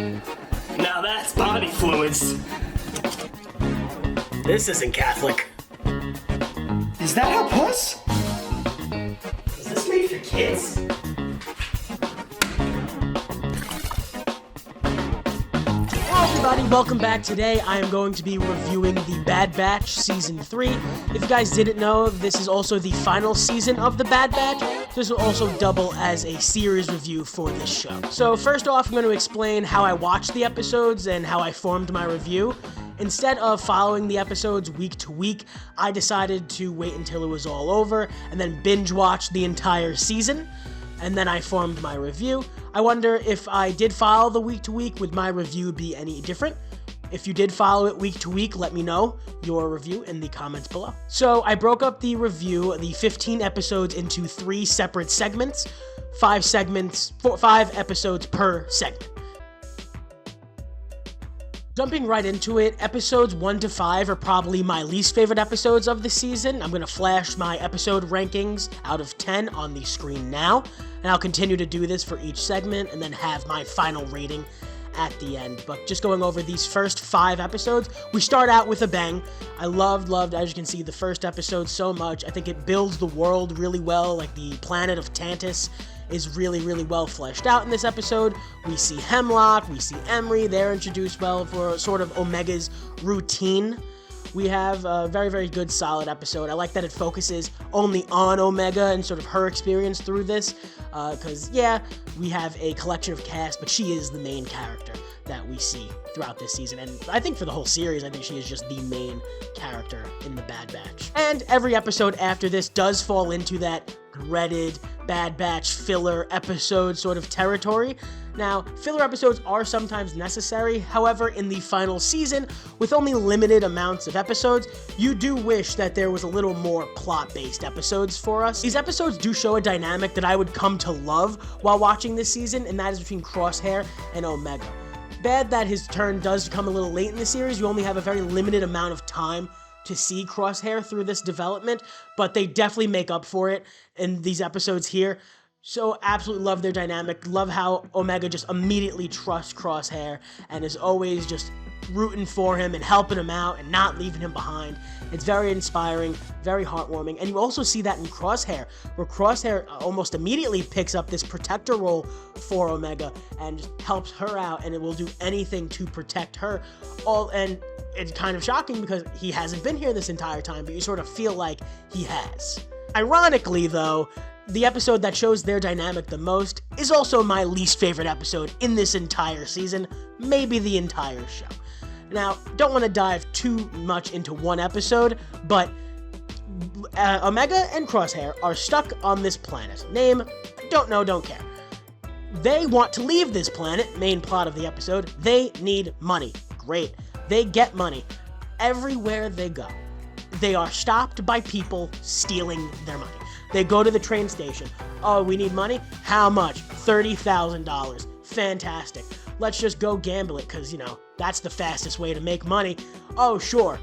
Now that's body fluids. This isn't Catholic. Is that how puss? Is this made for kids? Hello everybody, welcome back. Today I am going to be reviewing The Bad Batch Season 3. If you guys didn't know, this is also the final season of The Bad Batch. This will also double as a series review for this show. So first off, I'm going to explain how I watched the episodes and how I formed my review. Instead of following the episodes week to week, I decided to wait until it was all over and then binge watch the entire season. And then I formed my review. I wonder if I did follow the week to week, would my review be any different? If you did follow it week to week, let me know your review in the comments below. So I broke up the review, the 15 episodes, into 3 separate segments. 5 episodes per segment. Jumping right into it, episodes 1 to 5 are probably my least favorite episodes of the season. I'm going to flash my episode rankings out of 10 on the screen now, and I'll continue to do this for each segment and then have my final rating at the end. But just going over these first 5 episodes, we start out with a bang. I loved, as you can see, the first episode so much. I think it builds the world really well, like the planet of Tantus is really well fleshed out in this episode. We see Hemlock, we see Emery, they're introduced well for sort of Omega's routine. We have a very good, solid episode. I like that it focuses only on Omega and sort of her experience through this, because, yeah, we have a collection of cast, but she is the main character that we see throughout this season. And I think for the whole series, I think she is just the main character in the Bad Batch. And every episode after this does fall into that dreaded Bad Batch filler episode sort of territory. Now, filler episodes are sometimes necessary. However, in the final season, with only limited amounts of episodes, you do wish that there was a little more plot-based episodes for us. These episodes do show a dynamic that I would come to love while watching this season, and that is between Crosshair and Omega. Bad that his turn does come a little late in the series. You only have a very limited amount of time to see Crosshair through this development, but they definitely make up for it in these episodes here. So absolutely love their dynamic. Love how Omega just immediately trusts Crosshair and is always just rooting for him and helping him out and not leaving him behind. It's very inspiring, very heartwarming. And you also see that in Crosshair, where Crosshair almost immediately picks up this protector role for Omega and just helps her out, and it will do anything to protect her. And it's kind of shocking because he hasn't been here this entire time, but you sort of feel like he has. Ironically, though, the episode that shows their dynamic the most is also my least favorite episode in this entire season, maybe the entire show. Now, don't want to dive too much into one episode, but Omega and Crosshair are stuck on this planet. Name, don't know, don't care. They want to leave this planet, main plot of the episode. They need money. Great. They get money. Everywhere they go, they are stopped by people stealing their money. They go to the train station. Oh, we need money? How much? $30,000. Fantastic. Let's just go gamble it, because, that's the fastest way to make money. Oh, sure.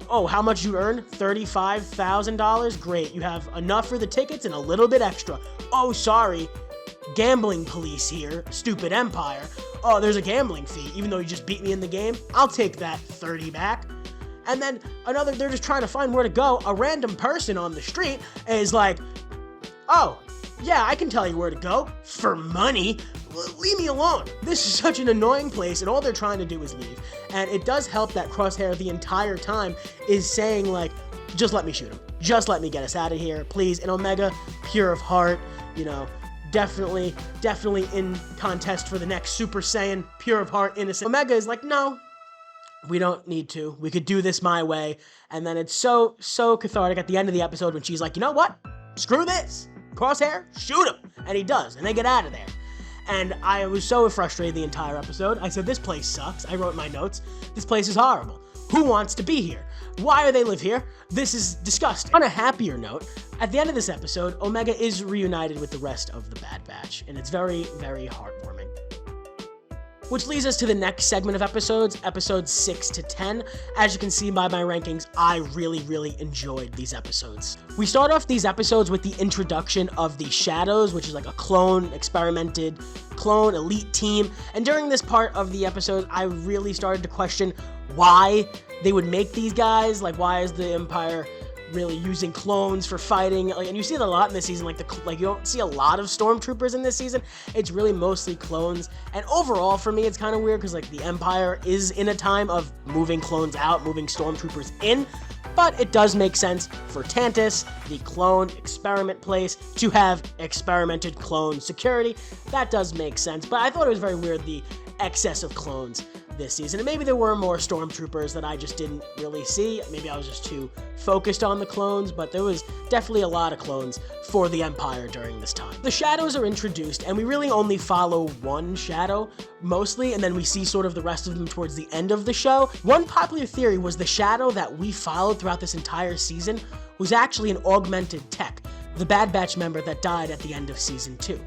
Oh, how much you earn? $35,000? Great. You have enough for the tickets and a little bit extra. Oh, sorry. Gambling police here. Stupid Empire. Oh, there's a gambling fee. Even though you just beat me in the game, I'll take that 30 back. And then they're just trying to find where to go. A random person on the street is like, oh, yeah, I can tell you where to go. For money? Leave me alone. This is such an annoying place, and all they're trying to do is leave. And it does help that Crosshair the entire time is saying, like, just let me shoot him. Just let me get us out of here, please. And Omega, pure of heart, definitely in contest for the next Super Saiyan, pure of heart, innocent. Omega is like, no, we don't need to. We could do this my way. And then it's so cathartic at the end of the episode when she's like, you know what? Screw this. Crosshair, shoot him. And he does, and they get out of there. And I was so frustrated the entire episode. I said, this place sucks. I wrote my notes. This place is horrible. Who wants to be here? Why do they live here? This is disgusting. On a happier note, at the end of this episode, Omega is reunited with the rest of the Bad Batch, and it's very heartwarming. Which leads us to the next segment of episodes, episodes 6 to 10. As you can see by my rankings, I really enjoyed these episodes. We start off these episodes with the introduction of the Shadows, which is like a clone, experimented clone elite team. And during this part of the episode, I really started to question why they would make these guys. Like, why is the Empire really using clones for fighting? And you see it a lot in this season. Like you don't see a lot of stormtroopers in this season. It's really mostly clones. And overall, for me, it's kind of weird because like the Empire is in a time of moving clones out, moving stormtroopers in. But it does make sense for Tantiss, the clone experiment place, to have experimented clone security. That does make sense. But I thought it was very weird, the excess of clones this season. And maybe there were more stormtroopers that I just didn't really see. Maybe I was just too focused on the clones, but there was definitely a lot of clones for the Empire during this time. The Shadows are introduced, and we really only follow one Shadow, mostly, and then we see sort of the rest of them towards the end of the show. One popular theory was the Shadow that we followed throughout this entire season was actually an augmented Tech, the Bad Batch member that died at the end of Season 2.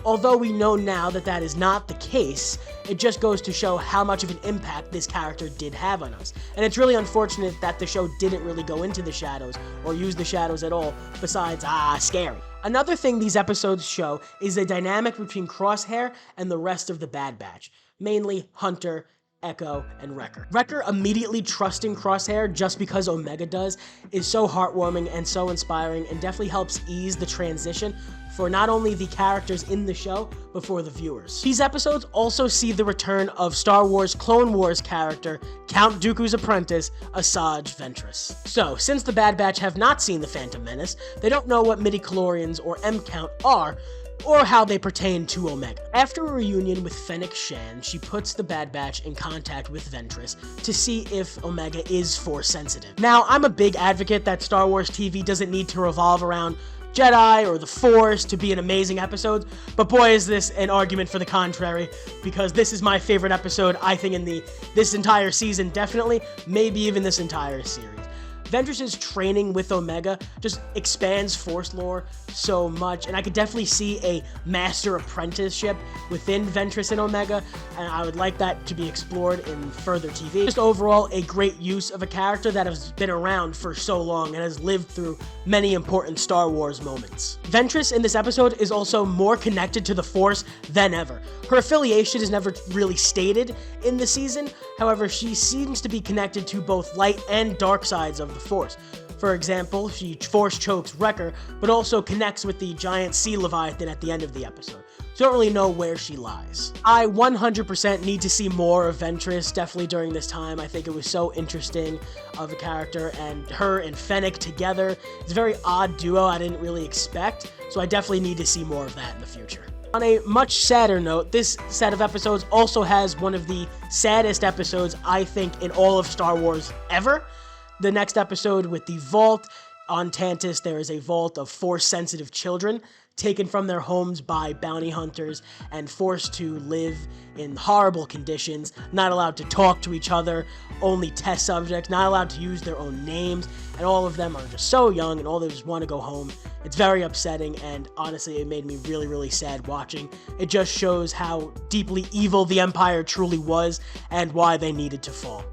Although we know now that that is not the case, it just goes to show how much of an impact this character did have on us. And it's really unfortunate that the show didn't really go into the Shadows or use the Shadows at all, besides, scary. Another thing these episodes show is the dynamic between Crosshair and the rest of the Bad Batch, mainly Hunter, Echo, and Wrecker. Wrecker immediately trusting Crosshair just because Omega does is so heartwarming and so inspiring, and definitely helps ease the transition for not only the characters in the show, but for the viewers. These episodes also see the return of Star Wars Clone Wars character, Count Dooku's apprentice, Asajj Ventress. So, since the Bad Batch have not seen The Phantom Menace, they don't know what midi-chlorians or M-Count are, or how they pertain to Omega. After a reunion with Fennec Shand, she puts the Bad Batch in contact with Ventress to see if Omega is Force sensitive. Now, I'm a big advocate that Star Wars TV doesn't need to revolve around Jedi or the Force to be an amazing episode, but boy is this an argument for the contrary, because this is my favorite episode, I think, in this entire season, definitely, maybe even this entire series. Ventress's training with Omega just expands Force lore so much, and I could definitely see a master apprenticeship within Ventress and Omega, and I would like that to be explored in further TV. Just overall, a great use of a character that has been around for so long and has lived through many important Star Wars moments. Ventress in this episode is also more connected to the Force than ever. Her affiliation is never really stated in the season, however, she seems to be connected to both light and dark sides of the Force. For example, she Force chokes Wrecker, but also connects with the giant sea leviathan at the end of the episode. So I don't really know where she lies. I 100% need to see more of Ventress, definitely during this time. I think it was so interesting of a character, and her and Fennec together. It's a very odd duo I didn't really expect, so I definitely need to see more of that in the future. On a much sadder note, this set of episodes also has one of the saddest episodes, I think, in all of Star Wars ever. The next episode with the Vault. On Tantiss, there is a vault of Force-sensitive children taken from their homes by bounty hunters and forced to live in horrible conditions, not allowed to talk to each other, only test subjects, not allowed to use their own names, and all of them are just so young and all they just want to go home. It's very upsetting, and honestly, it made me really sad watching. It just shows how deeply evil the Empire truly was and why they needed to fall.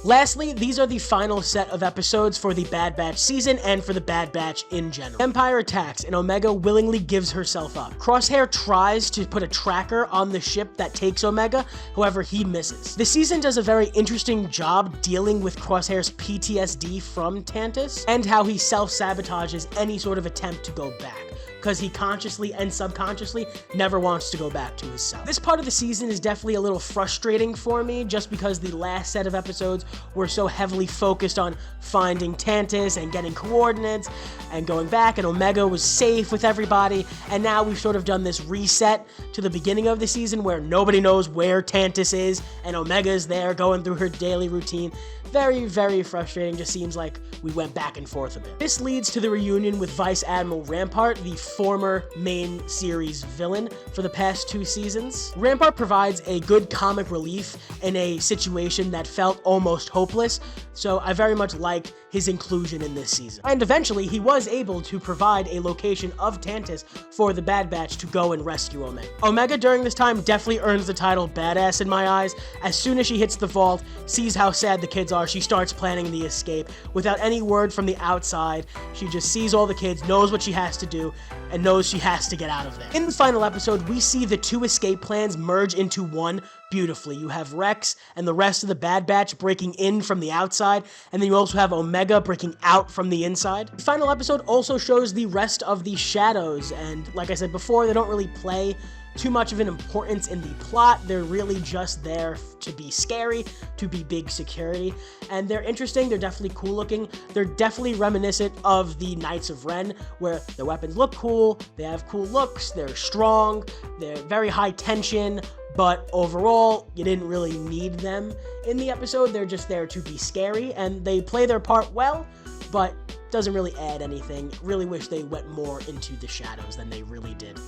Lastly, these are the final set of episodes for the Bad Batch season and for the Bad Batch in general. Empire attacks, and Omega willingly gives herself up. Crosshair tries to put a tracker on the ship that takes Omega, however, he misses. The season does a very interesting job dealing with Crosshair's PTSD from Tantiss, and how he self-sabotages any sort of attempt to go back, because he consciously and subconsciously never wants to go back to his cell. This part of the season is definitely a little frustrating for me, just because the last set of episodes were so heavily focused on finding Tantiss and getting coordinates and going back, and Omega was safe with everybody, and now we've sort of done this reset to the beginning of the season where nobody knows where Tantiss is, and Omega is there going through her daily routine. Very frustrating. Just seems like we went back and forth a bit. This leads to the reunion with Vice Admiral Rampart, the former main series villain for the past 2 seasons. Rampart provides a good comic relief in a situation that felt almost hopeless, so I very much like his inclusion in this season. And eventually, he was able to provide a location of Tantus for the Bad Batch to go and rescue Omega. Omega during this time definitely earns the title badass in my eyes. As soon as she hits the vault, sees how sad the kids are, she starts planning the escape. Without any word from the outside, she just sees all the kids, knows what she has to do, and knows she has to get out of there. In the final episode, we see the 2 escape plans merge into one beautifully. You have Rex and the rest of the Bad Batch breaking in from the outside, and then you also have Omega breaking out from the inside. The final episode also shows the rest of the Shadows, and like I said before, they don't really play too much of an importance in the plot. They're really just there to be scary, to be big security, and they're interesting. They're definitely cool looking. They're definitely reminiscent of the Knights of Ren, where their weapons look cool, they have cool looks, they're strong, they're very high tension, but overall, you didn't really need them in the episode. They're just there to be scary, and they play their part well, but doesn't really add anything. Really wish they went more into the Shadows than they really did.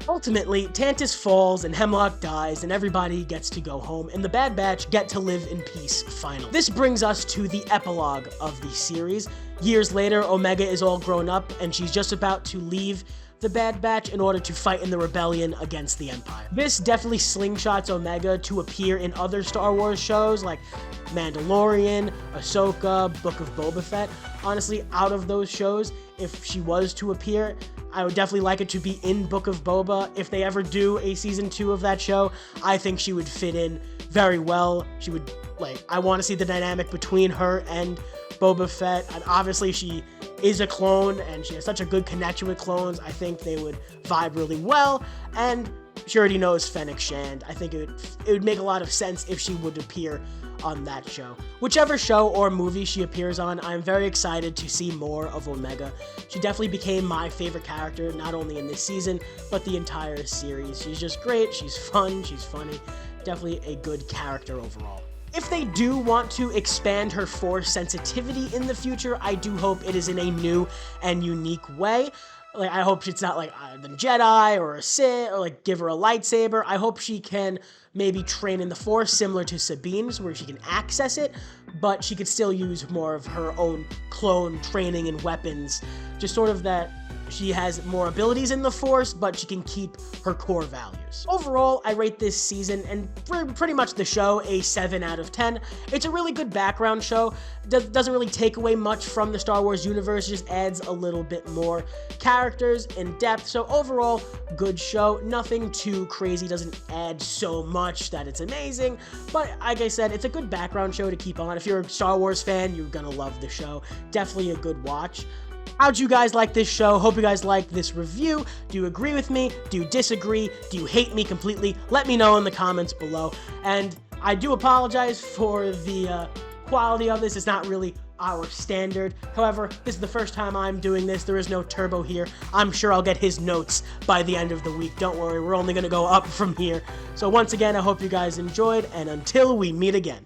Ultimately, Tantus falls and Hemlock dies and everybody gets to go home and the Bad Batch get to live in peace finally. This brings us to the epilogue of the series. Years later, Omega is all grown up and she's just about to leave the Bad Batch in order to fight in the rebellion against the Empire. This definitely slingshots Omega to appear in other Star Wars shows like Mandalorian, Ahsoka, Book of Boba Fett. Honestly, out of those shows, if she was to appear, I would definitely like it to be in Book of Boba. If they ever do a season 2 of that show, I think she would fit in very well. She would, I want to see the dynamic between her and Boba Fett. And obviously, she is a clone, and she has such a good connection with clones. I think they would vibe really well, and she already knows Fennec Shand. I think it would make a lot of sense if she would appear on that show. Whichever show or movie she appears on, I'm very excited to see more of Omega. She definitely became my favorite character, not only in this season, but the entire series. She's just great, she's fun, she's funny, definitely a good character overall. If they do want to expand her Force sensitivity in the future, I do hope it is in a new and unique way. I hope it's not like the Jedi or a Sith, or give her a lightsaber. I hope she can maybe train in the Force similar to Sabine's, where she can access it, but she could still use more of her own clone training and weapons. Just sort of that she has more abilities in the Force, but she can keep her core values. Overall, I rate this season, and pretty much the show, a 7 out of 10. It's a really good background show. Doesn't really take away much from the Star Wars universe, just adds a little bit more characters and depth. So overall, good show. Nothing too crazy, doesn't add so much that it's amazing, but like I said, it's a good background show to keep on. If you're a Star Wars fan, you're gonna love the show. Definitely a good watch. How'd you guys like this show? Hope you guys liked this review. Do you agree with me? Do you disagree? Do you hate me completely? Let me know in the comments below. And I do apologize for the quality of this. It's not really our standard. However, this is the first time I'm doing this. There is no Turbo here. I'm sure I'll get his notes by the end of the week. Don't worry, we're only going to go up from here. So once again, I hope you guys enjoyed, and until we meet again.